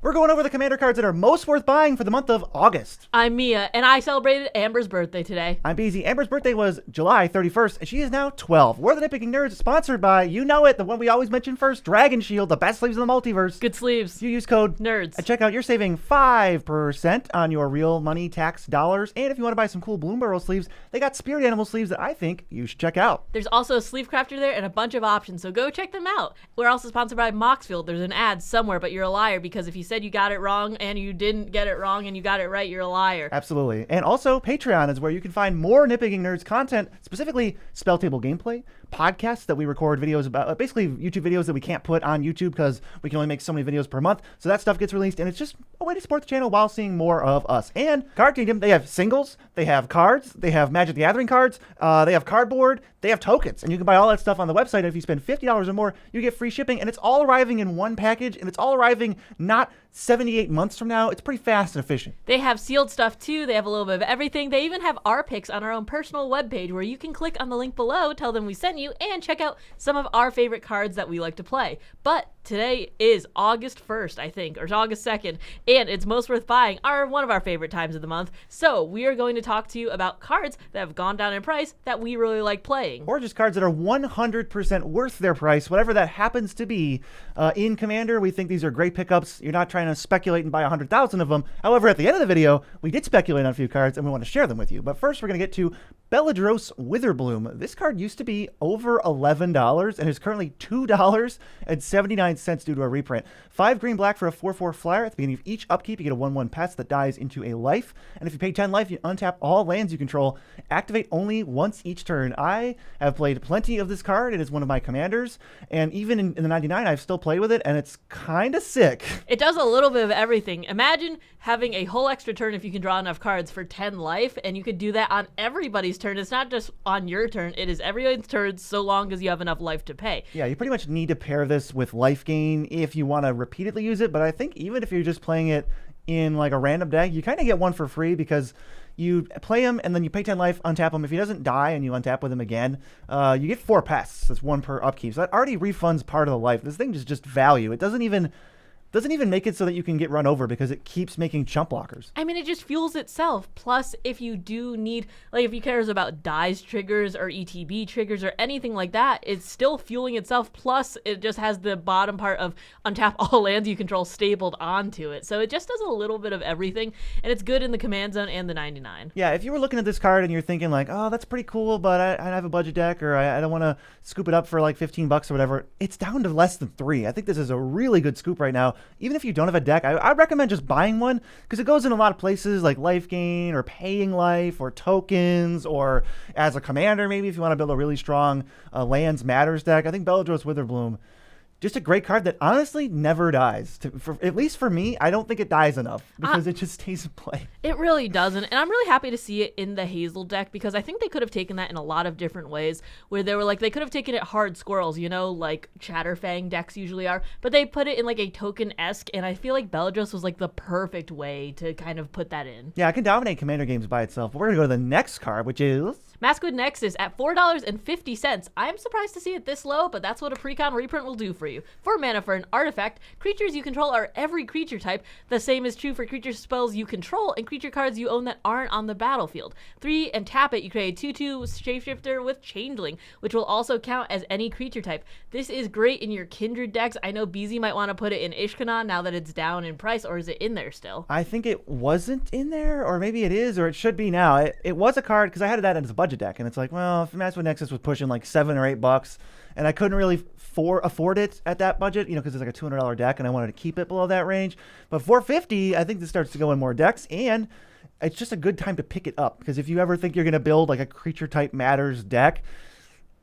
We're going over the Commander cards that are most worth buying for the month of August. I'm Mia, and I celebrated Amber's birthday today. I'm BZ. Amber's birthday was July 31st, and she is now 12. We're the Nitpicking Nerds, sponsored by, you know it, the one we always mention first, Dragon Shield, the best sleeves in the multiverse. Good sleeves. You use code NERDS. At checkout, you're saving 5% on your real money tax dollars. And if you want to buy some cool Bloom Burrow sleeves, they got Spirit Animal sleeves that I think you should check out. There's also a sleeve crafter there and a bunch of options, so go check them out. We're also sponsored by Moxfield. There's an ad somewhere, but you're a liar because if you said you got it wrong and you didn't get it wrong and you got it right, you're a liar. Absolutely. And also, Patreon is where you can find more Nitpicking Nerds content, specifically Spell Table gameplay, podcasts that we record videos about, basically YouTube videos that we can't put on YouTube because we can only make so many videos per month. So that stuff gets released, and it's just a way to support the channel while seeing more of us. And Card Kingdom, they have singles, they have cards, they have Magic the Gathering cards, they have cardboard, they have tokens, and you can buy all that stuff on the website. And if you spend $50 or more, you get free shipping, and it's all arriving in one package, and it's all arriving not 78 months from now. It's pretty fast and efficient. They have sealed stuff too. They have a little bit of everything. They even have our picks on our own personal webpage where you can click on the link below, tell them we sent you, and check out some of our favorite cards that we like to play. But today is August 1st, I think, or August 2nd, and it's most worth buying, one of our favorite times of the month. So we are going to talk to you about cards that have gone down in price that we really like playing. Or just cards that are 100% worth their price, whatever that happens to be. In Commander, we think these are great pickups. You're not trying to speculate and buy 100,000 of them. However, at the end of the video, we did speculate on a few cards, and we want to share them with you. But first, we're going to get to Beladros Witherbloom. This card used to be over $11 and is currently $2.79 due to a reprint. 5 green-black for a 4/4 flyer. At the beginning of each upkeep, you get a 1/1 pest that dies into a life. And if you pay 10 life, you untap all lands you control. Activate only once each turn. I have played plenty of this card. It is one of my commanders. And even in the 99, I've still played with it, and it's kind of sick. It does a little bit of everything. Imagine having a whole extra turn if you can draw enough cards for 10 life, and you could do that on everybody's turn. It's not just on your turn. It is everyone's turn so long as you have enough life to pay. Yeah, you pretty much need to pair this with life gain if you want to repeatedly use it, but I think even if you're just playing it in like a random deck, you kind of get one for free because you play him and then you pay 10 life, untap him. If he doesn't die and you untap with him again, you get 4 pests. That's 1 per upkeep. So that already refunds part of the life. This thing is just value. It doesn't even make it so that you can get run over because it keeps making chump blockers. I mean, it just fuels itself. Plus, if you do need, like if you cares about dies triggers or ETB triggers or anything like that, it's still fueling itself. Plus, it just has the bottom part of untap all lands you control stapled onto it. So it just does a little bit of everything, and it's good in the command zone and the 99. Yeah, if you were looking at this card and you're thinking like, oh, that's pretty cool, but I have a budget deck or I don't want to scoop it up for like $15 or whatever, it's down to less than 3. I think this is a really good scoop right now. Even if you don't have a deck, I recommend just buying one because it goes in a lot of places like life gain or paying life or tokens or as a commander maybe if you want to build a really strong lands matters deck. I think Beladros Witherbloom, just a great card that honestly never dies. At least for me, I don't think it dies enough because it just stays in play. It really doesn't. And I'm really happy to see it in the Hazel deck because I think they could have taken that in a lot of different ways where they were like, they could have taken it hard squirrels, you know, like Chatterfang decks usually are, but they put it in like a token-esque, and I feel like Beladros was like the perfect way to kind of put that in. Yeah, it can dominate commander games by itself. But we're going to go to the next card, which is Maskwood Nexus at $4.50. I'm surprised to see it this low, but that's what a precon reprint will do for you. 4 mana for an artifact. Creatures you control are every creature type. The same is true for creature spells you control and creature cards you own that aren't on the battlefield. 3 and tap it. You create a 2/2 shapeshifter with Changeling, which will also count as any creature type. This is great in your Kindred decks. I know BZ might want to put it in Ishkanon now that it's down in price, or is it in there still? I think it wasn't in there, or maybe it is, or it should be now. It was a card because I had that as a budget deck, and it's like, well, if Maskwood Nexus was pushing like $7 or $8, and I couldn't really afford it at that budget, you know, because it's like a $200 deck, and I wanted to keep it below that range. But $4.50, I think this starts to go in more decks, and it's just a good time to pick it up because if you ever think you're going to build like a creature type matters deck,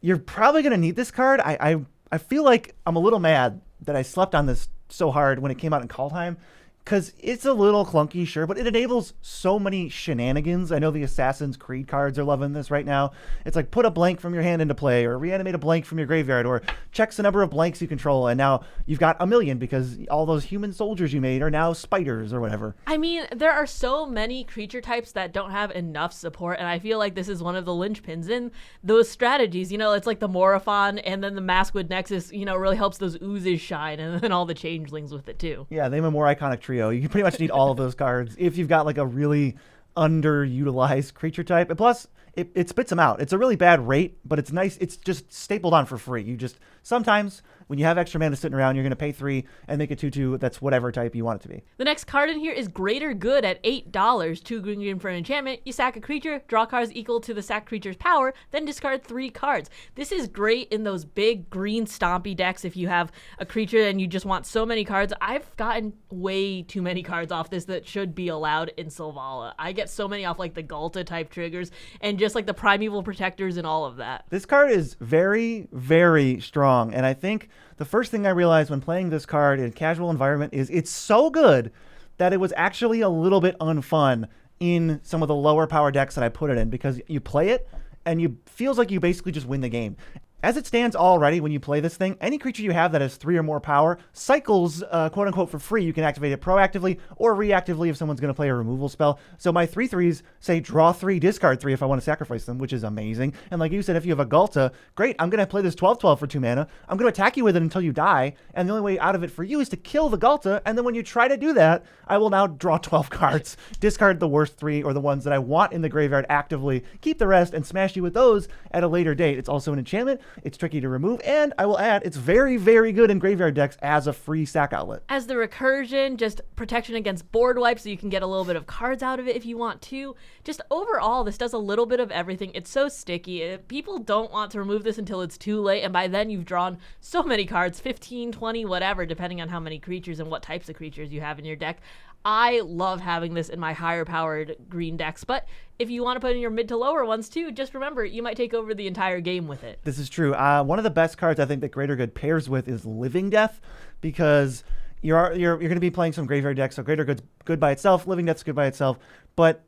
you're probably going to need this card. I feel like I'm a little mad that I slept on this so hard when it came out in Kaldheim because it's a little clunky, sure, but it enables so many shenanigans. I know the Assassin's Creed cards are loving this right now. It's like put a blank from your hand into play, or reanimate a blank from your graveyard, or checks the number of blanks you control, and now you've got a million because all those human soldiers you made are now spiders or whatever. I mean, there are so many creature types that don't have enough support, and I feel like this is one of the linchpins in those strategies. You know, it's like the Morophon, and then the Maskwood Nexus, you know, really helps those oozes shine, and then all the changelings with it too. Yeah, they have a more iconic trio. You pretty much need all of those cards if you've got like a really underutilized creature type. And plus, it spits them out. It's a really bad rate, but it's nice. It's just stapled on for free. You just sometimes when you have extra mana sitting around, you're going to pay 3 and make a 2/2 that's whatever type you want it to be. The next card in here is Greater Good at $8. 2 green for an enchantment. You sack a creature, draw cards equal to the sacked creature's power, then discard 3 cards. This is great in those big green stompy decks if you have a creature and you just want so many cards. I've gotten way too many cards off this that should be allowed in Selvala. I get so many off like the Galta type triggers and just like the Primeval Protectors and all of that. This card is very, very strong, and I think the first thing I realized when playing this card in a casual environment is it's so good that it was actually a little bit unfun in some of the lower power decks that I put it in, because you play it and you feels like you basically just win the game. As it stands already, when you play this thing, any creature you have that has 3 or more power cycles, quote unquote, for free. You can activate it proactively or reactively if someone's going to play a removal spell. So my 3/3s say draw 3, discard 3 if I want to sacrifice them, which is amazing. And like you said, if you have a Galta, great, I'm going to play this 12/12 for 2 mana. I'm going to attack you with it until you die. And the only way out of it for you is to kill the Galta. And then when you try to do that, I will now draw 12 cards, discard the worst 3 or the ones that I want in the graveyard actively, keep the rest, and smash you with those at a later date. It's also an enchantment. It's tricky to remove, and I will add, it's very, very good in graveyard decks as a free sack outlet. As the recursion, just protection against board wipes, so you can get a little bit of cards out of it if you want to. Just overall, this does a little bit of everything. It's so sticky. People don't want to remove this until it's too late, and by then you've drawn so many cards, 15, 20, whatever, depending on how many creatures and what types of creatures you have in your deck. I love having this in my higher powered green decks, but if you want to put in your mid to lower ones too, just remember you might take over the entire game with it. This is true. One of the best cards I think that Greater Good pairs with is Living Death, because you're going to be playing some graveyard decks, so Greater Good's good by itself, Living Death's good by itself, but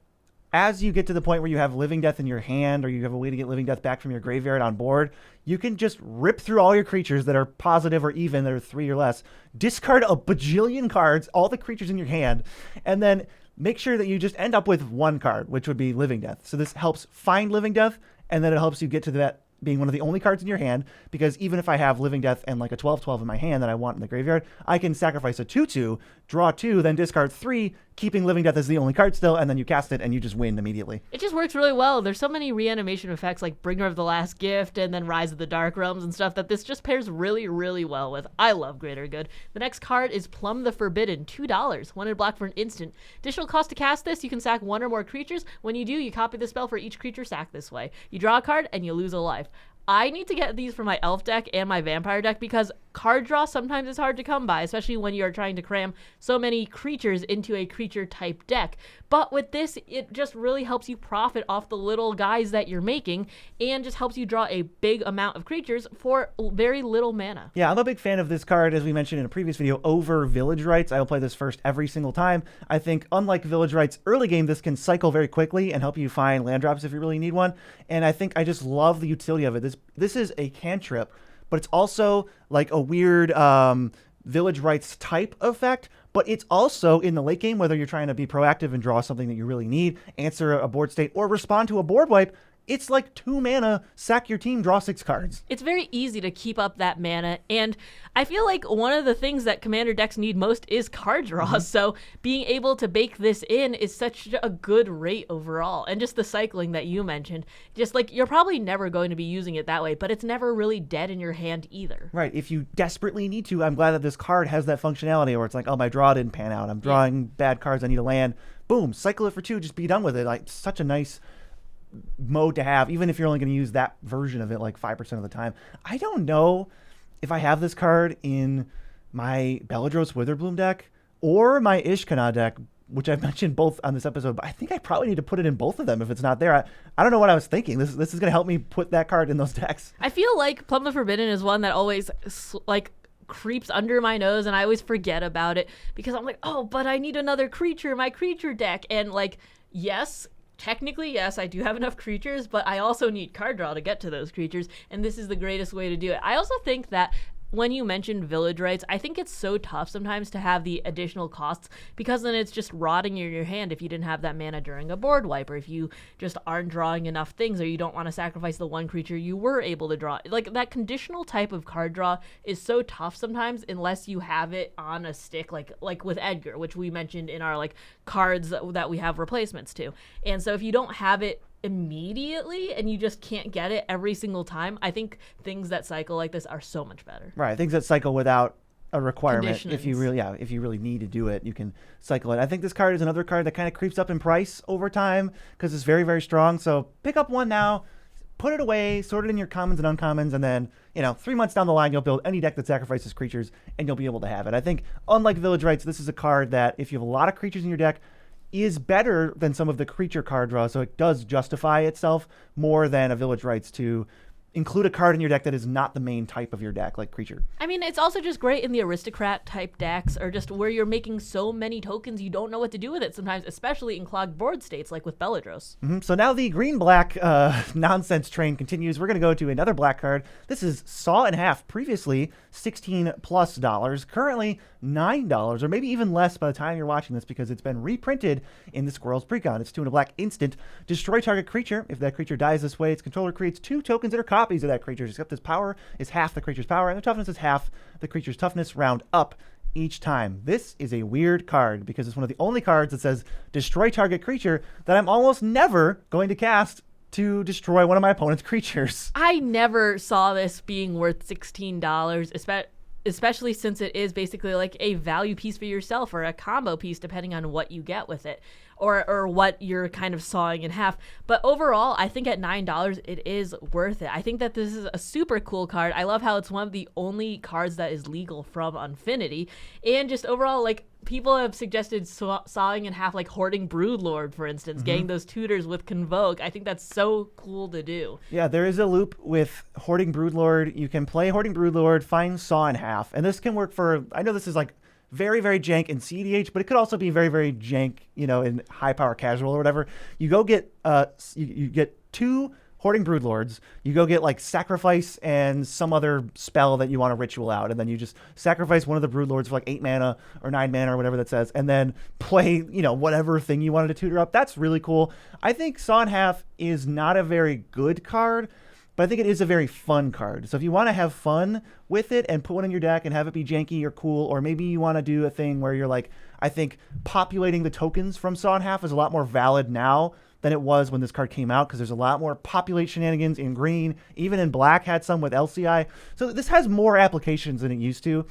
as you get to the point where you have Living Death in your hand, or you have a way to get Living Death back from your graveyard on board, you can just rip through all your creatures that are positive or even, that are 3 or less, discard a bajillion cards, all the creatures in your hand, and then make sure that you just end up with 1 card, which would be Living Death. So this helps find Living Death, and then it helps you get to that being one of the only cards in your hand, because even if I have Living Death and like a 12/12 in my hand that I want in the graveyard, I can sacrifice a 2/2, draw 2, then discard 3, keeping Living Death as the only card still, and then you cast it and you just win immediately. It just works really well. There's so many reanimation effects like Bringer of the Last Gift and then Rise of the Dark Realms and stuff that this just pairs really, really well with. I love Greater Good. The next card is Plumb the Forbidden, $2, 1 in black for an instant. Additional cost to cast this, you can sack 1 or more creatures. When you do, you copy the spell for each creature sacked this way. You draw a card and you lose a life. I need to get these for my elf deck and my vampire deck because card draw sometimes is hard to come by, especially when you're trying to cram so many creatures into a creature type deck. But with this, it just really helps you profit off the little guys that you're making and just helps you draw a big amount of creatures for very little mana. Yeah, I'm a big fan of this card, as we mentioned in a previous video, over Village Rites. I will play this first every single time. I think, unlike Village Rites early game, this can cycle very quickly and help you find land drops if you really need one. And I think I just love the utility of it. This is a cantrip, but it's also like a weird Village Rites type effect, but it's also in the late game, whether you're trying to be proactive and draw something that you really need, answer a board state, or respond to a board wipe. It's like 2 mana, sack your team, draw 6 cards. It's very easy to keep up that mana, and I feel like one of the things that commander decks need most is card draw, so being able to bake this in is such a good rate overall. And just the cycling that you mentioned, just like you're probably never going to be using it that way, but it's never really dead in your hand either. Right, if you desperately need to, I'm glad that this card has that functionality where it's like, oh, my draw didn't pan out, I'm drawing bad cards, I need a land, boom, cycle it for 2, just be done with it. Like, such a nice mode to have, even if you're only going to use that version of it like 5% of the time. I don't know if I have this card in my Beladros Witherbloom deck or my Ishkana deck, which I've mentioned both on this episode, but I think I probably need to put it in both of them if it's not there. I don't know what I was thinking. This is going to help me put that card in those decks. I feel like Plumb the Forbidden is one that always creeps under my nose, and I always forget about it because I'm like, oh, but I need another creature in my creature deck. And like, yes, technically, yes, I do have enough creatures, but I also need card draw to get to those creatures, and this is the greatest way to do it. I also think that when you mentioned village rights, I think it's so tough sometimes to have the additional costs because then it's just rotting in your hand if you didn't have that mana during a board wipe, or if you just aren't drawing enough things, or you don't want to sacrifice the one creature you were able to draw. Like, that conditional type of card draw is so tough sometimes unless you have it on a stick, like with Edgar, which we mentioned in our like cards that we have replacements to. And so if you don't have it immediately and you just can't get it every single time, I think things that cycle like this are so much better. Right, things that cycle without a requirement. If you Conditionings. really need to do it, you can cycle it. I think this card is another card that kind of creeps up in price over time because it's very, very strong. So pick up one now, put it away, sort it in your commons and uncommons, and then 3 months down the line, you'll build any deck that sacrifices creatures, and you'll be able to have it. I think, unlike Village Rites, this is a card that, if you have a lot of creatures in your deck, is better than some of the creature card draws, so it does justify itself more than a Village Rites to include a card in your deck that is not the main type of your deck, like creature. I mean, it's also just great in the aristocrat type decks, or just where you're making so many tokens you don't know what to do with it sometimes, especially in clogged board states like with Belladros. So now the green-black nonsense train continues. We're going to go to another black card. This is Saw in Half, previously $16+, currently $9, or maybe even less by the time you're watching this because it's been reprinted in the Squirrel's Precon. It's 2 and a black instant. Destroy target creature. If that creature dies this way, its controller creates 2 tokens that are copies of that creature, except its power is half the creature's power, and the toughness is half the creature's toughness, round up each time. This is a weird card because it's one of the only cards that says destroy target creature that I'm almost never going to cast to destroy one of my opponent's creatures. I never saw this being worth $16, especially since it is basically like a value piece for yourself or a combo piece depending on what you get with it, or what you're kind of sawing in half. But overall, I think at $9 it is worth it. I think that this is a super cool card. I love how it's one of the only cards that is legal from Unfinity, and just overall, like, people have suggested sawing in half, like Hoarding Broodlord, for instance, getting those tutors with Convoke. I think that's so cool to do. Yeah, there is a loop with Hoarding Broodlord. You can play Hoarding Broodlord, find Saw in Half, and this can work for, I know this is like very, very jank in CDH, but it could also be very, very jank, in high power casual or whatever. You go get, you get 2 Hoarding Broodlords, you go get like Sacrifice and some other spell that you want to ritual out, and then you just sacrifice one of the Broodlords for like 8 mana or 9 mana or whatever that says, and then play, whatever thing you wanted to tutor up. That's really cool. I think Saw in Half is not a very good card, but I think it is a very fun card. So if you want to have fun with it and put one in your deck and have it be janky or cool, or maybe you want to do a thing where you're like, I think populating the tokens from Saw in Half is a lot more valid now than it was when this card came out, because there's a lot more populate shenanigans in green. Even in black had some with LCI. So this has more applications than it used to.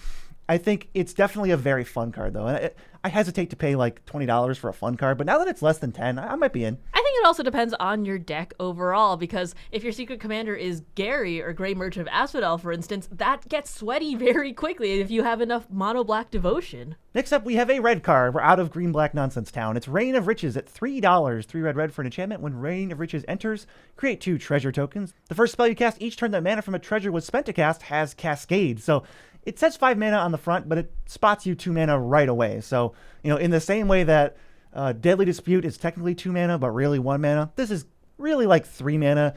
I think it's definitely a very fun card, though. And I hesitate to pay like $20 for a fun card, but now that it's less than 10, I might be in. I think it also depends on your deck overall, because if your secret commander is Gary or Grey Merchant of Asphodel, for instance, that gets sweaty very quickly if you have enough mono-black devotion. Next up, we have a red card. We're out of green-black nonsense town. It's Reign of Riches at $3. 3 red for an enchantment. When Reign of Riches enters, create 2 treasure tokens. The first spell you cast each turn that mana from a treasure was spent to cast has Cascade. So it says 5 mana on the front, but it spots you 2 mana right away. So, in the same way that Deadly Dispute is technically 2 mana, but really 1 mana, this is really like 3 mana,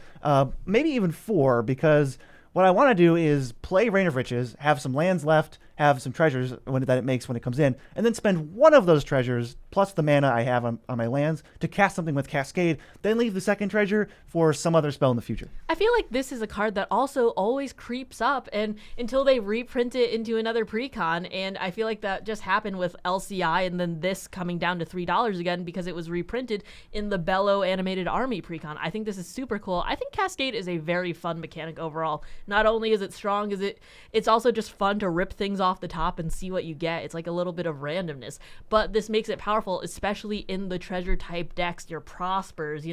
maybe even 4, because what I want to do is play Reign of Riches, have some lands left, have some treasures that it makes when it comes in, and then spend one of those treasures plus the mana I have on my lands to cast something with Cascade, then leave the second treasure for some other spell in the future. I feel like this is a card that also always creeps up, and until they reprint it into another precon, and I feel like that just happened with LCI, and then this coming down to $3 again because it was reprinted in the Bellow Animated Army precon. I think this is super cool. I think Cascade is a very fun mechanic overall. Not only is it strong, it's also just fun to rip things off the top and see what you get. It's like a little bit of randomness, but this makes it powerful, especially in the treasure type decks, your Prospers,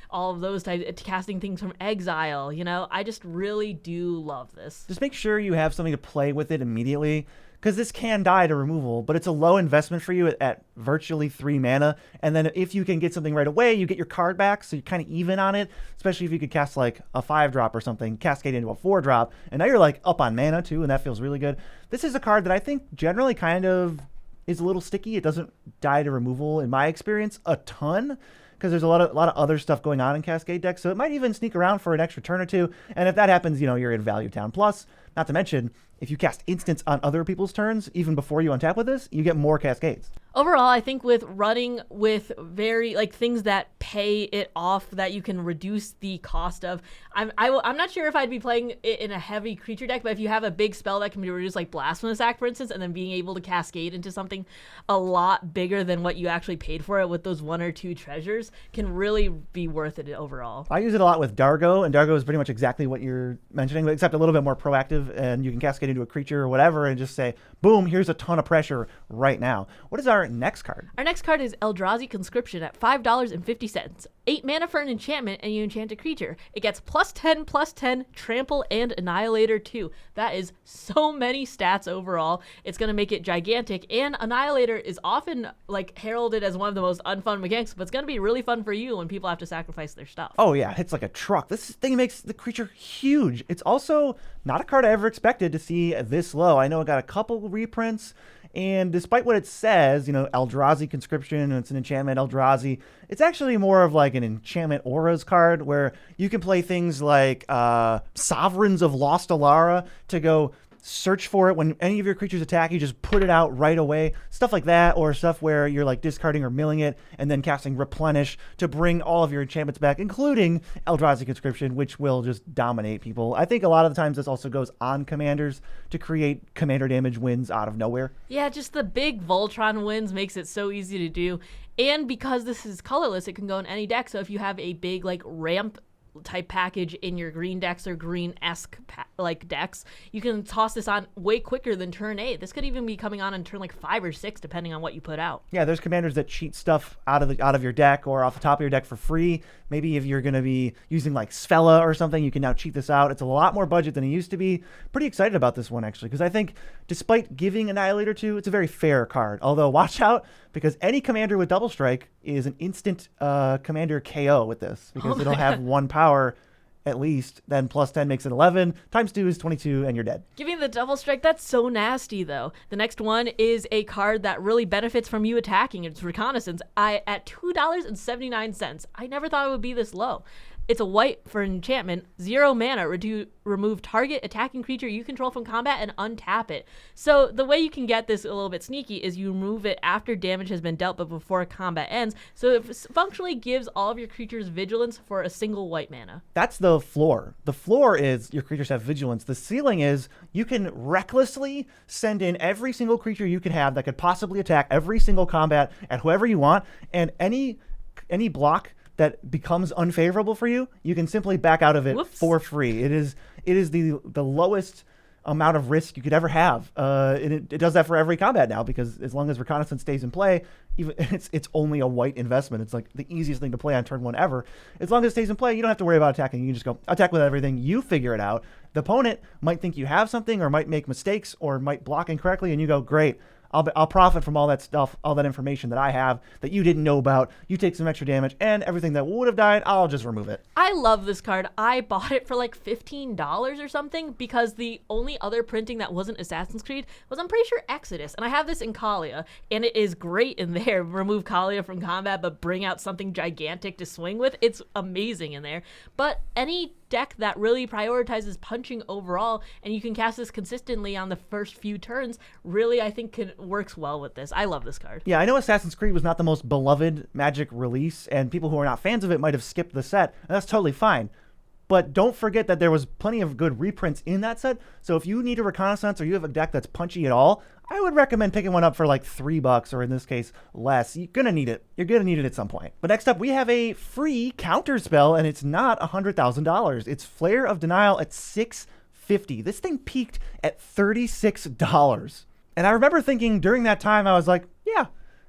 all of those types, casting things from exile. I just really do love this. Just make sure you have something to play with it immediately, because this can die to removal, but it's a low investment for you at virtually 3 mana. And then if you can get something right away, you get your card back, so you're kind of even on it, especially if you could cast like a 5-drop or something, cascade into a 4-drop, and now you're like up on mana too, and that feels really good. This is a card that I think generally kind of is a little sticky. It doesn't die to removal, in my experience, a ton, because there's a lot of other stuff going on in Cascade decks, so it might even sneak around for an extra turn or two, and if that happens, you're in Value Town. Plus, Not to mention, if you cast instants on other people's turns, even before you untap with this, you get more cascades. Overall, I think with running with very like things that pay it off, that you can reduce the cost of. I'm not sure if I'd be playing it in a heavy creature deck, but if you have a big spell that can be reduced, like Blasphemous Act, for instance, and then being able to cascade into something a lot bigger than what you actually paid for it with those 1 or 2 treasures, can really be worth it overall. I use it a lot with Largo, and Largo is pretty much exactly what you're mentioning, except a little bit more proactive, and you can cascade into a creature or whatever and just say, boom, here's a ton of pressure right now. What is our next card? Our next card is Eldrazi Conscription at $5.50. 8 mana for an enchantment, and you enchant a creature. It gets +10/+10, Trample, and Annihilator 2. That is so many stats overall. It's going to make it gigantic, and Annihilator is often like heralded as one of the most unfun mechanics, but it's going to be really fun for you when people have to sacrifice their stuff. Oh yeah, it's like a truck. This thing makes the creature huge. It's also not a card I ever expected to see this low. I know it got a couple reprints, and despite what it says, Eldrazi Conscription, and it's an enchantment Eldrazi, it's actually more of like an enchantment auras card where you can play things like Sovereigns of Lost Alara to go search for it when any of your creatures attack. You just put it out right away, stuff like that, or stuff where you're like discarding or milling it and then casting Replenish to bring all of your enchantments back, including Eldrazi Conscription, which will just dominate people. I think a lot of the times this also goes on commanders to create commander damage wins out of nowhere. Yeah, just the big Voltron wins makes it so easy to do, and because this is colorless, it can go in any deck. So if you have a big like ramp type package in your green decks or green-esque like decks, you can toss this on way quicker than turn 8. This could even be coming on turn like 5 or 6, depending on what you put out. Yeah, there's commanders that cheat stuff out of your deck or off the top of your deck for free. Maybe if you're going to be using like Svella or something, you can now cheat this out. It's a lot more budget than it used to be. Pretty excited about this one, actually, because I think despite giving Annihilator 2, it's a very fair card. Although, watch out, because any commander with Double Strike is an instant commander KO with this, because it'll have 1 power at least, then +10 makes it 11, times 2 is 22, and you're dead. Giving the Double Strike, that's so nasty, though. The next one is a card that really benefits from you attacking. It's Reconnaissance at $2.79. I never thought it would be this low. It's a white for an enchantment, 0 mana, remove target attacking creature you control from combat and untap it. So the way you can get this a little bit sneaky is you remove it after damage has been dealt but before combat ends. So it functionally gives all of your creatures vigilance for a single white mana. That's the floor. The floor is your creatures have vigilance. The ceiling is you can recklessly send in every single creature you can have that could possibly attack every single combat at whoever you want, and any block that becomes unfavorable for you, you can simply back out of it for free. It is the lowest amount of risk you could ever have. And it does that for every combat now, because as long as Reconnaissance stays in play, even it's only a white investment. It's like the easiest thing to play on turn 1 ever. As long as it stays in play, you don't have to worry about attacking. You can just go attack with everything. You figure it out. The opponent might think you have something or might make mistakes or might block incorrectly, and you go, great. I'll profit from all that stuff, all that information that I have that you didn't know about. You take some extra damage, and everything that would have died, I'll just remove it. I love this card. I bought it for like $15 or something because the only other printing that wasn't Assassin's Creed was, I'm pretty sure, Exodus. And I have this in Kalia, and it is great in there. Remove Kalia from combat, but bring out something gigantic to swing with. It's amazing in there. But any deck that really prioritizes punching overall, and you can cast this consistently on the first few turns, really, I think, works well with this. I love this card. Yeah, I know Assassin's Creed was not the most beloved Magic release, and people who are not fans of it might have skipped the set, and that's totally fine. But don't forget that there was plenty of good reprints in that set, so if you need a Reconnaissance or you have a deck that's punchy at all, I would recommend picking one up for like $3, or in this case, less. You're gonna need it. You're gonna need it at some point. But next up, we have a free counter spell, and it's not $100,000. It's Flare of Denial at $650. This thing peaked at $36. And I remember thinking during that time, I was like, yeah,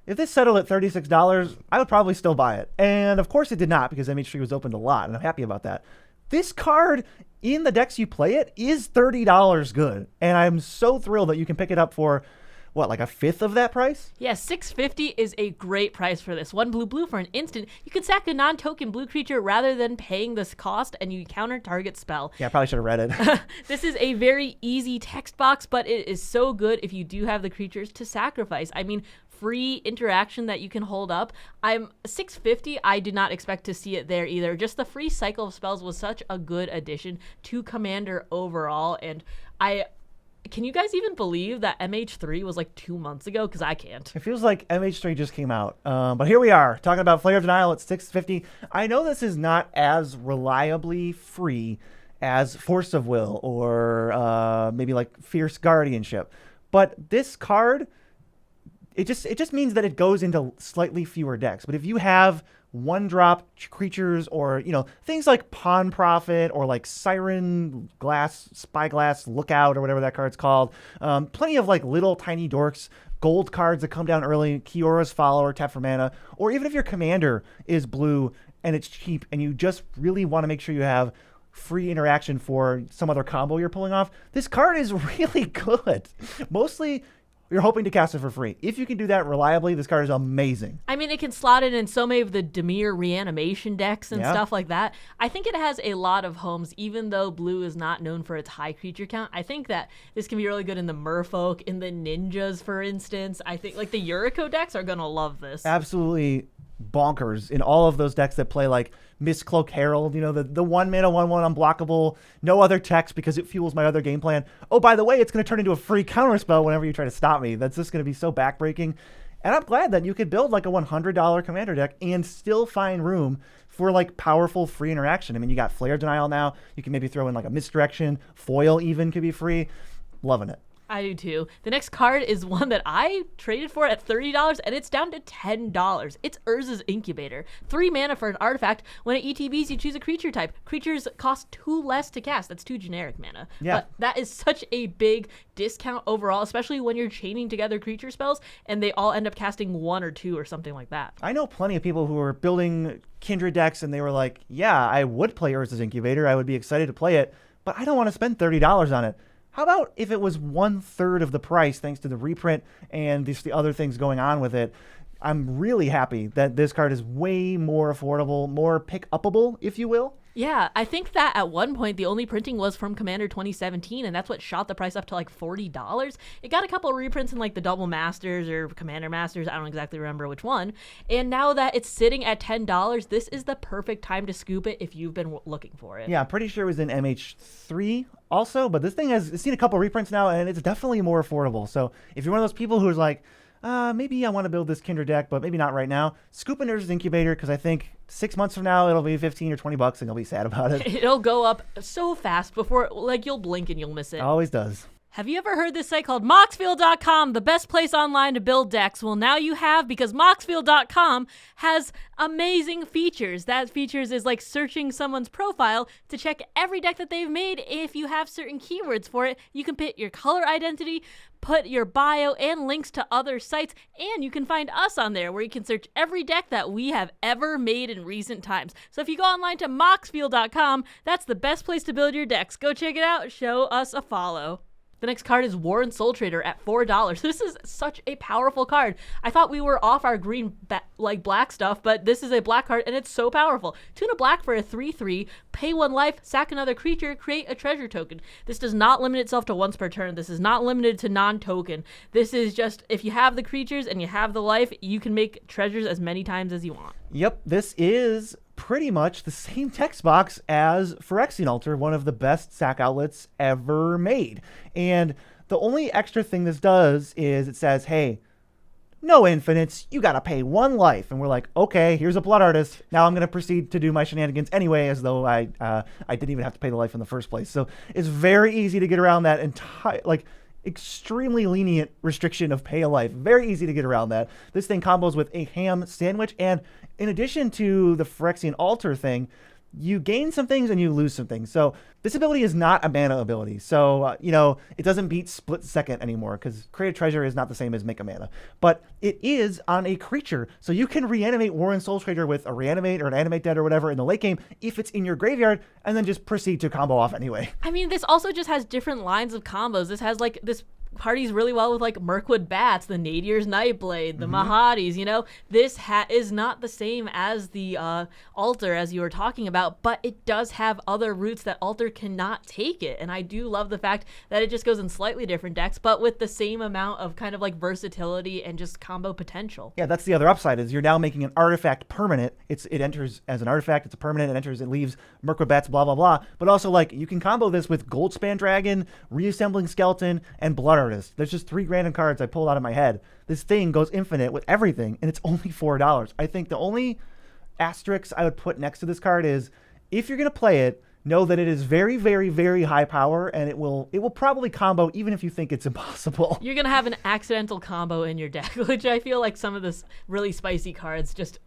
if this settled at $36, I would probably still buy it. And of course it did not, because MH3 was opened a lot, and I'm happy about that. This card, in the decks you play it, is $30 good. And I'm so thrilled that you can pick it up for, what, like a fifth of that price? Yeah, $650 is a great price for this. 1 blue for an instant. You can sack a non-token blue creature rather than paying this cost, and you counter target spell. Yeah, I probably should have read it. This is a very easy text box, but it is so good if you do have the creatures to sacrifice. I mean, free interaction that you can hold up. I'm 650. I did not expect to see it there either. Just the free cycle of spells was such a good addition to Commander overall, and can you guys even believe that MH3 was like 2 months ago? Because I can't. It feels like MH3 just came out. But here we are, talking about Flare of Denial at 650. I know this is not as reliably free as Force of Will or maybe like Fierce Guardianship. But this card, it just means that it goes into slightly fewer decks. But if you have 1-drop creatures or, things like Pawn Prophet or like Siren Glass, Spyglass Lookout or whatever that card's called. Plenty of like little tiny dorks, gold cards that come down early, Kiora's Follower, tap for mana. Or even if your commander is blue and it's cheap and you just really want to make sure you have free interaction for some other combo you're pulling off, this card is really good. Mostly you're hoping to cast it for free. If you can do that reliably, this card is amazing. I mean, it can slot in so many of the Dimir reanimation decks and stuff like that. I think it has a lot of homes, even though blue is not known for its high creature count. I think that this can be really good in the Merfolk, in the Ninjas, for instance. I think like the Yuriko decks are going to love this. Absolutely bonkers in all of those decks that play like Mistcloak Herald, the 1 mana 1/1 unblockable, no other text because it fuels my other game plan. Oh, by the way, it's going to turn into a free counterspell whenever you try to stop me. That's just going to be so backbreaking. And I'm glad that you could build like a $100 commander deck and still find room for like powerful free interaction. I mean, you got Flare Denial now. You can maybe throw in like a Misdirection. Foil even could be free. Loving it. I do too. The next card is one that I traded for at $30 and it's down to $10. It's Urza's Incubator. 3 mana for an artifact. When it ETBs, you choose a creature type. Creatures cost 2 less to cast. That's 2 generic mana. Yeah. But that is such a big discount overall, especially when you're chaining together creature spells and they all end up casting 1 or 2 or something like that. I know plenty of people who are building Kindred decks and they were like, yeah, I would play Urza's Incubator. I would be excited to play it, but I don't want to spend $30 on it. How about if it was 1/3 of the price thanks to the reprint and the other things going on with it? I'm really happy that this card is way more affordable, more pick-upable, if you will. Yeah, I think that at one point the only printing was from Commander 2017, and that's what shot the price up to like $40. It got a couple of reprints in like the Double Masters or Commander Masters, I don't exactly remember which one. And now that it's sitting at $10, this is the perfect time to scoop it if you've been looking for it. Yeah, I'm pretty sure it was in MH3 also, but this thing has seen a couple of reprints now, and it's definitely more affordable. So if you're one of those people who's like, maybe I want to build this Kindred deck, but maybe not right now, scoop in Urza's Incubator, because I think 6 months from now it'll be 15 or 20 bucks and you'll be sad about it. It'll go up so fast before, like, you'll blink and you'll miss it. Always does. Have you ever heard this site called Moxfield.com, the best place online to build decks? Well, now you have, because Moxfield.com has amazing features. That features is like searching someone's profile to check every deck that they've made. If you have certain keywords for it, you can put your color identity, put your bio and links to other sites, and you can find us on there where you can search every deck that we have ever made in recent times. So if you go online to Moxfield.com, that's the best place to build your decks. Go check it out. Show us a follow. The next card is Warren Soul Trader at $4. This is such a powerful card. I thought we were off our green black stuff, but this is a black card and it's so powerful. Tuna black for a 3/3, pay 1 life, sack another creature, create a treasure token. This does not limit itself to once per turn. This is not limited to non-token. This is just, if you have the creatures and you have the life, you can make treasures as many times as you want. Yep, this is pretty much the same text box as Phyrexian Altar, one of the best sack outlets ever made. And the only extra thing this does is it says, hey, no infinites, you gotta pay 1 life. And we're like, okay, here's a Blood Artist. Now I'm gonna proceed to do my shenanigans anyway, as though I didn't even have to pay the life in the first place. So it's very easy to get around that entire, extremely lenient restriction of pay a life. Very easy to get around that. This thing combos with a ham sandwich, and in addition to the Phyrexian Altar thing, you gain some things and you lose some things. So this ability is not a mana ability. So, it doesn't beat Split Second anymore because Create a Treasure is not the same as Make a Mana. But it is on a creature. So you can reanimate Warren Soul Trader with a Reanimate or an Animate Dead or whatever in the late game if it's in your graveyard, and then just proceed to combo off anyway. I mean, this also just has different lines of combos. This has this parties really well with like Mirkwood Bats, the Nadier's Nightblade, the Mahadis. This is not the same as the Altar, as you were talking about, but it does have other routes that Altar cannot take it. And I do love the fact that it just goes in slightly different decks, but with the same amount of kind of like versatility and just combo potential. Yeah, that's the other upside, is you're now making an artifact permanent. It enters as an artifact, it's a permanent, it enters, it leaves Mirkwood Bats, blah, blah, blah. But also, like, you can combo this with Goldspan Dragon, Reassembling Skeleton, and Blood Artist. There's just 3 random cards I pulled out of my head. This thing goes infinite with everything, and it's only $4. I think the only asterisk I would put next to this card is, if you're going to play it, know that it is very, very, very high power, and it will probably combo even if you think it's impossible. You're going to have an accidental combo in your deck, which I feel like some of this really spicy cards just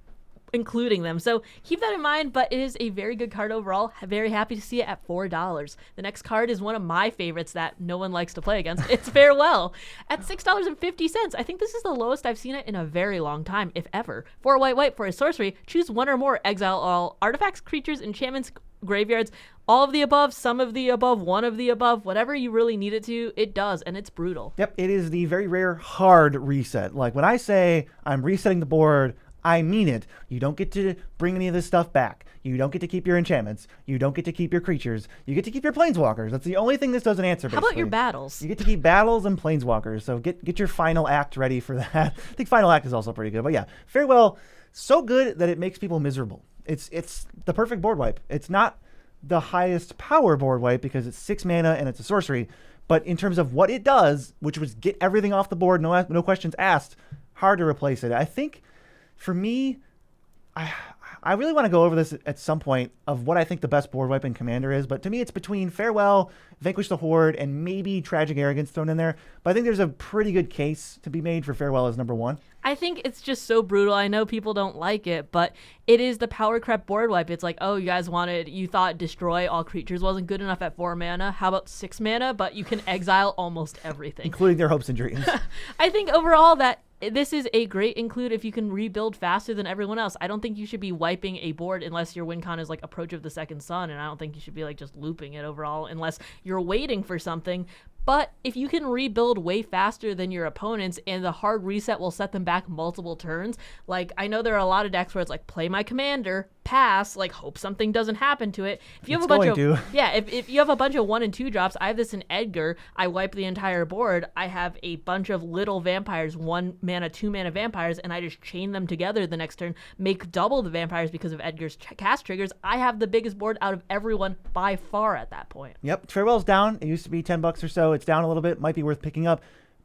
including them. So keep that in mind, but it is a very good card overall. Very happy to see it at $4. The next card is one of my favorites that no one likes to play against. It's Farewell at $6.50. I think this is the lowest I've seen it in a very long time, if ever. 4 white for a sorcery. Choose one or more. Exile all artifacts, creatures, enchantments, graveyards, all of the above, some of the above, one of the above, whatever you really need it to, it does, and it's brutal. Yep, it is the very rare hard reset. Like, when I say I'm resetting the board, I mean it. You don't get to bring any of this stuff back. You don't get to keep your enchantments. You don't get to keep your creatures. You get to keep your planeswalkers. That's the only thing this doesn't answer, basically. How about your battles? You get to keep battles and planeswalkers. So get your final act ready for that. I think final act is also pretty good. But yeah, Farewell, so good that it makes people miserable. It's the perfect board wipe. It's not the highest power board wipe because it's 6 mana and it's a sorcery. But in terms of what it does, which was get everything off the board, no questions asked, hard to replace it. I think, for me, I really want to go over this at some point of what I think the best board wipe in Commander is, but to me it's between Farewell, Vanquish the Horde, and maybe Tragic Arrogance thrown in there. But I think there's a pretty good case to be made for Farewell as number 1. I think it's just so brutal. I know people don't like it, but it is the power creep board wipe. It's like, oh, you thought destroy all creatures wasn't good enough at 4 mana. How about 6 mana? But you can exile almost everything, including their hopes and dreams. I think overall that this is a great include if you can rebuild faster than everyone else. I don't think you should be wiping a board unless your win con is like Approach of the Second Sun, and I don't think you should be like just looping it overall unless you're waiting for something. But if you can rebuild way faster than your opponents and the hard reset will set them back multiple turns, like I know there are a lot of decks where it's like play my commander, pass, like hope something doesn't happen to it. If you have if you have a bunch of 1 and 2 drops, I have this in Edgar, I wipe the entire board. I have a bunch of little vampires, 1 mana, 2 mana vampires, and I just chain them together the next turn, make double the vampires because of Edgar's cast triggers. I have the biggest board out of everyone by far at that point. Yep, Farewell's down. It used to be $10 or so. It's down a little bit. Might be worth picking up.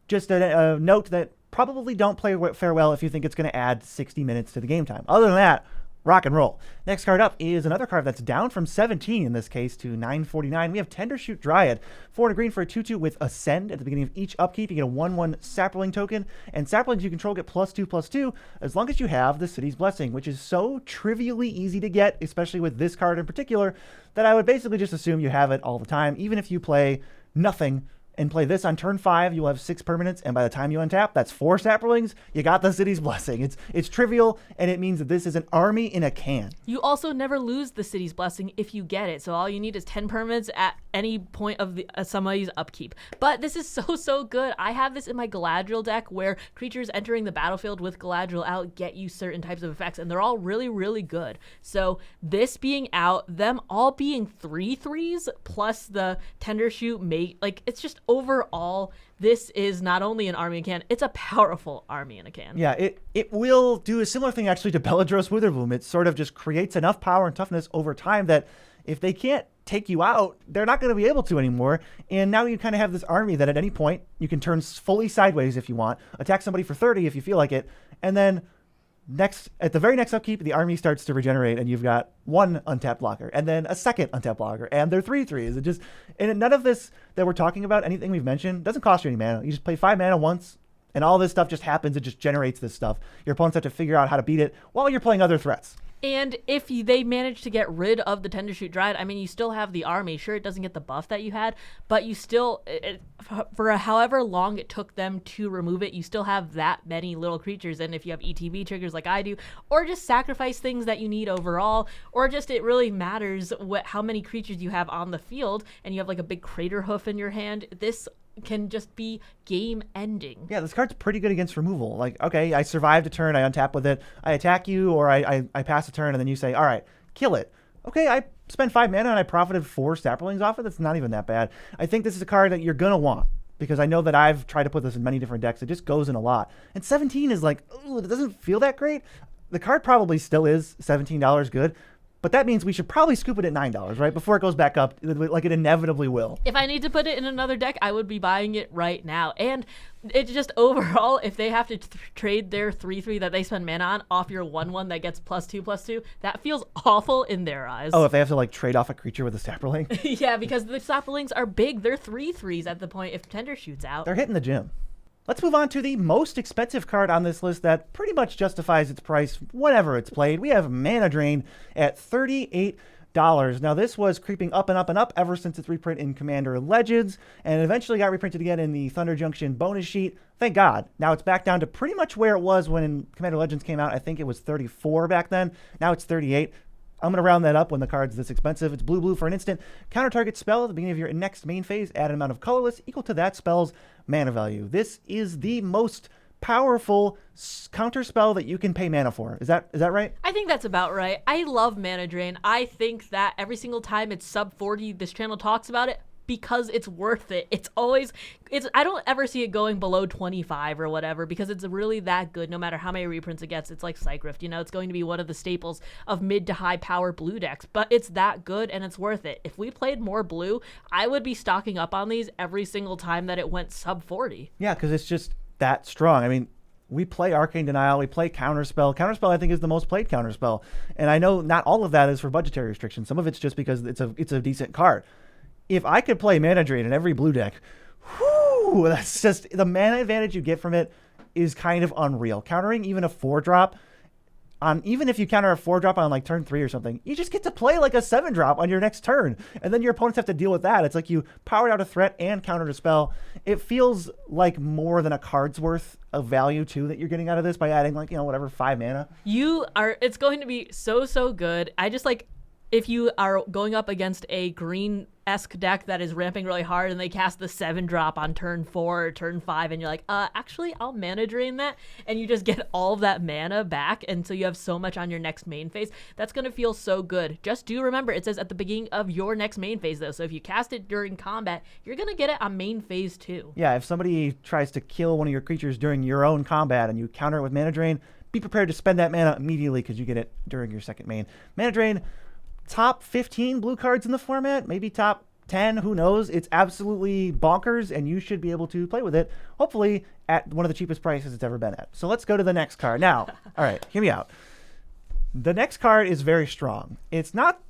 Just a note that probably don't play Farewell if you think it's going to add 60 minutes to the game time. Other than that, rock and roll. Next card up is another card that's down from 17 in this case to $9.49. We have Tendershoot Dryad. 4 and a green for a 2/2 with Ascend. At the beginning of each upkeep, you get a 1/1 sapling token, and saplings you control get +2/+2 as long as you have the City's Blessing, which is so trivially easy to get, especially with this card in particular, that I would basically just assume you have it all the time. Even if you play nothing and play this on turn 5, you'll have 6 permanents, and by the time you untap, that's 4 saplings. You got the City's Blessing. It's trivial, and it means that this is an army in a can. You also never lose the City's Blessing if you get it, so all you need is 10 permanents at any point of somebody's upkeep. But this is so good. I have this in my Galadriel deck where creatures entering the battlefield with Galadriel out get you certain types of effects, and they're all really, really good. So this being out, them all being 3/3s plus the Tendershoot mate, like it's just overall, this is not only an army in a can, it's a powerful army in a can. Yeah, it will do a similar thing actually to Beladros Witherbloom. It sort of just creates enough power and toughness over time that if they can't take you out, they're not going to be able to anymore. And now you kind of have this army that at any point you can turn fully sideways if you want, attack somebody for 30 if you feel like it, and then at the very next upkeep, the army starts to regenerate, and you've got 1 untapped blocker, and then a 2nd untapped blocker, and they're 3/3s. And none of this that we're talking about, anything we've mentioned, doesn't cost you any mana. You just play 5 mana once, and all this stuff just happens. It just generates this stuff. Your opponents have to figure out how to beat it while you're playing other threats. And if they manage to get rid of the Tendershoot Dryad, I mean, you still have the army. Sure, it doesn't get the buff that you had, but you still, for however long it took them to remove it, you still have that many little creatures. And if you have ETB triggers like I do, or just sacrifice things that you need overall, or just it really matters how many creatures you have on the field, and you have like a big Crater Hoof in your hand, this can just be game ending. Yeah, this card's pretty good against removal. Like, okay, I survived a turn, I untap with it, I attack you, or I pass a turn, and then you say, all right, kill it. Okay, I spent 5 mana and I profited 4 Saplings off it. That's not even that bad. I think this is a card that you're going to want, because I know that I've tried to put this in many different decks. It just goes in a lot. And 17 is like, ooh, it doesn't feel that great. The card probably still is $17 good, but that means we should probably scoop it at $9, right? Before it goes back up, like it inevitably will. If I need to put it in another deck, I would be buying it right now. And it's just overall, if they have to trade their 3/3 that they spend mana on off your 1/1 that gets +2/2, that feels awful in their eyes. Oh, if they have to like trade off a creature with a Sapperling? Yeah, because the Saplings are big. They're 3/3s at the point if Tender shoots out. They're hitting the gym. Let's move on to the most expensive card on this list that pretty much justifies its price whenever it's played. We have Mana Drain at $38. Now, this was creeping up and up and up ever since its reprint in Commander Legends, and eventually got reprinted again in the Thunder Junction bonus sheet. Thank God. Now it's back down to pretty much where it was when Commander Legends came out. I think it was 34 back then. Now it's 38. I'm going to round that up when the card's this expensive. It's blue for an instant. Counter target spell at the beginning of your next main phase. Add an amount of colorless equal to that spell's mana value. This is the most powerful counter spell that you can pay mana for. Is that right? I think that's about right. I love Mana Drain. I think that every single time it's sub 40, this channel talks about it because it's worth it. I don't ever see it going below 25 or whatever because it's really that good no matter how many reprints it gets. It's like Cycrift, it's going to be one of the staples of mid to high power blue decks, but it's that good and it's worth it. If we played more blue, I would be stocking up on these every single time that it went sub 40. Yeah, because it's just that strong. I mean, we play Arcane Denial, we play Counterspell. Counterspell, I think, is the most played Counterspell. And I know not all of that is for budgetary restrictions. Some of it's just because it's a decent card. If I could play Mana Drain in every blue deck, whoo, that's just, the mana advantage you get from it is kind of unreal. Countering even a 4-drop, even if you counter a 4-drop on like turn 3 or something, you just get to play like a 7-drop on your next turn. And then your opponents have to deal with that. It's like you powered out a threat and countered a spell. It feels like more than a card's worth of value too that you're getting out of this by adding like, 5 mana. It's going to be so good. I just like, if you are going up against a green-esque deck that is ramping really hard and they cast the 7-drop on turn 4 or turn 5 and you're like, actually, I'll Mana Drain that, and you just get all of that mana back, and so you have so much on your next main phase, that's going to feel so good. Just do remember, it says at the beginning of your next main phase, though, so if you cast it during combat, you're going to get it on main phase too. Yeah, if somebody tries to kill one of your creatures during your own combat and you counter it with Mana Drain, be prepared to spend that mana immediately because you get it during your second main. Mana Drain, top 15 blue cards in the format, maybe top 10, who knows? It's absolutely bonkers, and you should be able to play with it, hopefully at one of the cheapest prices it's ever been at. So let's go to the next card. Now, all right, hear me out. The next card is very strong. It's not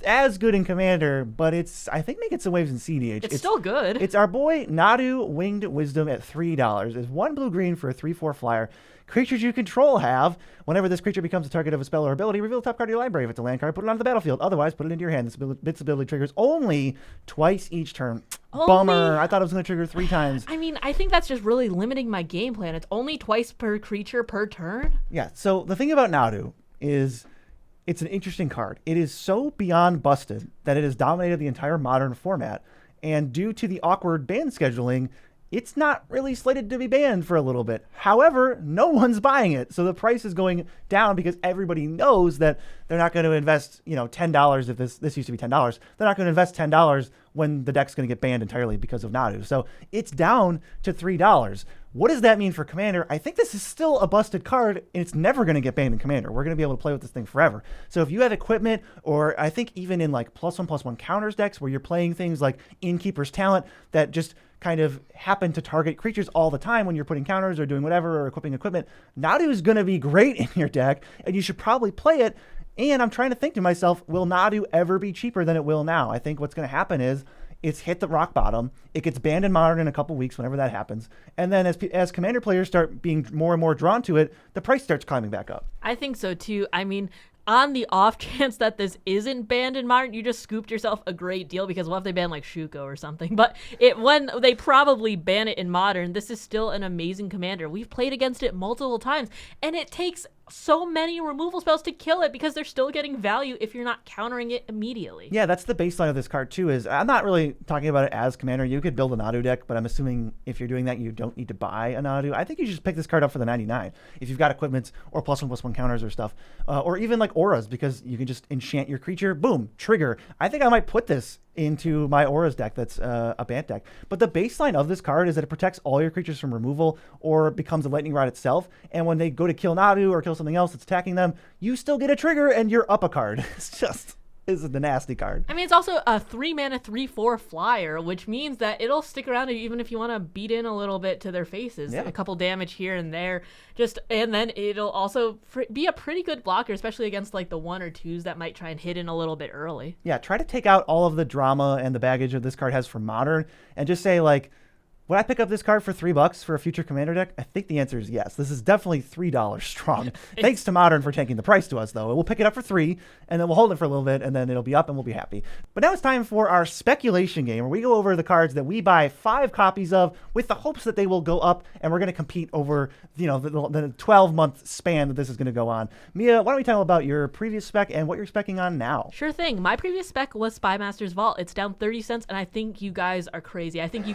as good in Commander, but it's, I think, making some waves in CDH. It's still good. It's our boy Nadu Winged Wisdom at $3. It's 1 blue-green for a 3/4 flyer. Creatures you control have, whenever this creature becomes the target of a spell or ability, reveal the top card of your library. If it's a land card, put it onto the battlefield. Otherwise, put it into your hand. This ability triggers only twice each turn. Bummer. I thought it was going to trigger 3 times. I mean, I think that's just really limiting my game plan. It's only twice per creature per turn. Yeah, so the thing about Nadu is it's an interesting card. It is so beyond busted that it has dominated the entire Modern format. And due to the awkward ban scheduling, it's not really slated to be banned for a little bit. However, no one's buying it. So the price is going down because everybody knows that they're not going to invest, $10 if this used to be $10. They're not going to invest $10 when the deck's going to get banned entirely because of Nadu. So it's down to $3. What does that mean for Commander? I think this is still a busted card, and it's never going to get banned in Commander. We're going to be able to play with this thing forever. So if you have equipment, or I think even in like +1/+1 counters decks where you're playing things like Innkeeper's Talent that just kind of happen to target creatures all the time when you're putting counters or doing whatever or equipping equipment, Nadu is going to be great in your deck, and you should probably play it. And I'm trying to think to myself, will Nadu ever be cheaper than it will now? I think what's going to happen is it's hit the rock bottom. It gets banned in Modern in a couple weeks, whenever that happens. And then as Commander players start being more and more drawn to it, the price starts climbing back up. I think so too. I mean, on the off chance that this isn't banned in Modern, you just scooped yourself a great deal, because what if they ban like Shuko or something? But when they probably ban it in Modern, this is still an amazing commander. We've played against it multiple times, and it takes so many removal spells to kill it because they're still getting value if you're not countering it immediately. Yeah, that's the baseline of this card too. Is I'm not really talking about it as commander. You could build a Nadu deck, but I'm assuming if you're doing that, you don't need to buy a Nadu. I think you should just pick this card up for the 99 if you've got equipments or +1/+1 counters or stuff, or even like auras, because you can just enchant your creature. Boom, trigger. I think I might put this into my auras deck. That's a Bant deck. But the baseline of this card is that it protects all your creatures from removal or becomes a lightning rod itself. And when they go to kill Nadu or kill something else that's attacking them, you still get a trigger and you're up a card. It's just is the nasty card. I mean, it's also a 3-mana 3/4 flyer, which means that it'll stick around even if you want to beat in a little bit to their faces, a couple damage here and there. And then it'll also be a pretty good blocker, especially against like the 1 or 2s that might try and hit in a little bit early. Yeah, try to take out all of the drama and the baggage that this card has for Modern, and just say like, would I pick up this card for $3 for a future commander deck? I think the answer is yes. This is definitely $3 strong. Thanks to Modern for taking the price to us, though. We'll pick it up for $3, and then we'll hold it for a little bit, and then it'll be up, and we'll be happy. But now it's time for our speculation game, where we go over the cards that we buy 5 copies of with the hopes that they will go up, and we're going to compete over, the 12-month span that this is going to go on. Mia, why don't we tell about your previous spec and what you're specking on now? Sure thing. My previous spec was Spymaster's Vault. It's down 30 cents, and I think you guys are crazy. I think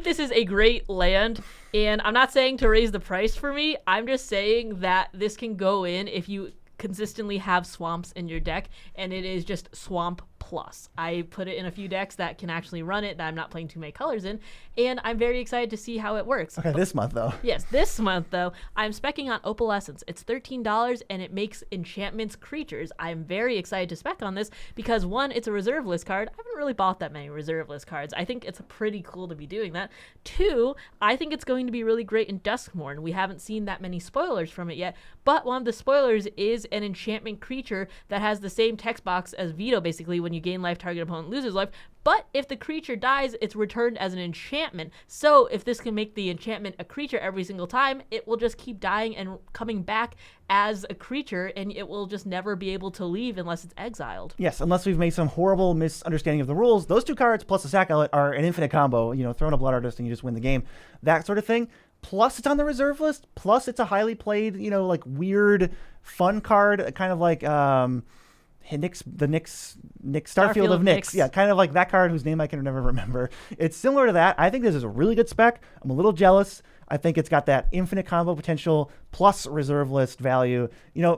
this is a great land, and I'm not saying to raise the price for me. I'm just saying that this can go in if you consistently have swamps in your deck, and it is just swamp plus. I put it in a few decks that can actually run it that I'm not playing too many colors in, and I'm very excited to see how it works. Okay, this month though. Yes, this month though, I'm specking on Opalescence. It's $13 and it makes enchantments creatures. I'm very excited to spec on this because 1, it's a reserve list card. I haven't really bought that many reserve list cards. I think it's pretty cool to be doing that. 2, I think it's going to be really great in Duskmourn. We haven't seen that many spoilers from it yet, but one of the spoilers is an enchantment creature that has the same text box as Veto, basically, when you gain life, target opponent loses life. But if the creature dies, it's returned as an enchantment. So if this can make the enchantment a creature every single time, it will just keep dying and coming back as a creature, and it will just never be able to leave unless it's exiled. Yes, unless we've made some horrible misunderstanding of the rules. Those 2 cards plus a Sack Outlet are an infinite combo. Throw in a Blood Artist and you just win the game. That sort of thing. Plus it's on the reserve list. Plus it's a highly played, like weird, fun card, kind of like Nick Starfield of Nyx. Yeah, kind of like that card whose name I can never remember. It's similar to that. I think this is a really good spec. I'm a little jealous. I think it's got that infinite combo potential plus reserve list value.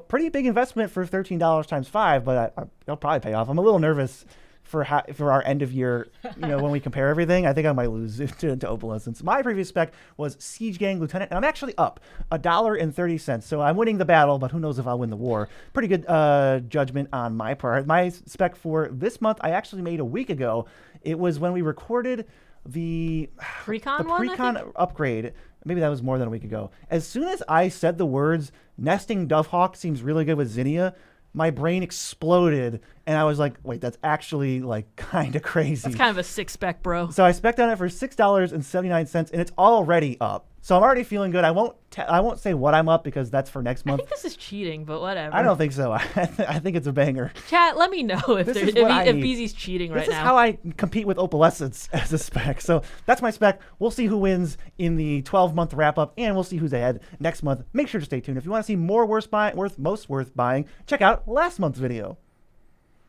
Pretty big investment for $13 times 5, but it'll probably pay off. I'm a little nervous for our end of year, when we compare everything. I think I might lose to Opalescence. My previous spec was Siege Gang Lieutenant, and I'm actually up $1.30. So I'm winning the battle, but who knows if I'll win the war. Pretty good judgment on my part. My spec for this month, I actually made a week ago. It was when we recorded the Precon upgrade. Maybe that was more than a week ago. As soon as I said the words, Nesting Dovehawk seems really good with Zinnia, my brain exploded, and I was like, wait, that's actually like kind of crazy. That's kind of a sick spec, bro. So I spec'd on it for $6.79, and it's already up. So I'm already feeling good. I won't say what I'm up because that's for next month. I think this is cheating, but whatever. I don't think so. I think it's a banger. Chat, let me know if BZ's cheating right now. This is how I compete with Opalescence as a spec. So that's my spec. We'll see who wins in the 12-month wrap-up, and we'll see who's ahead next month. Make sure to stay tuned. If you want to see more most worth buying, check out last month's video.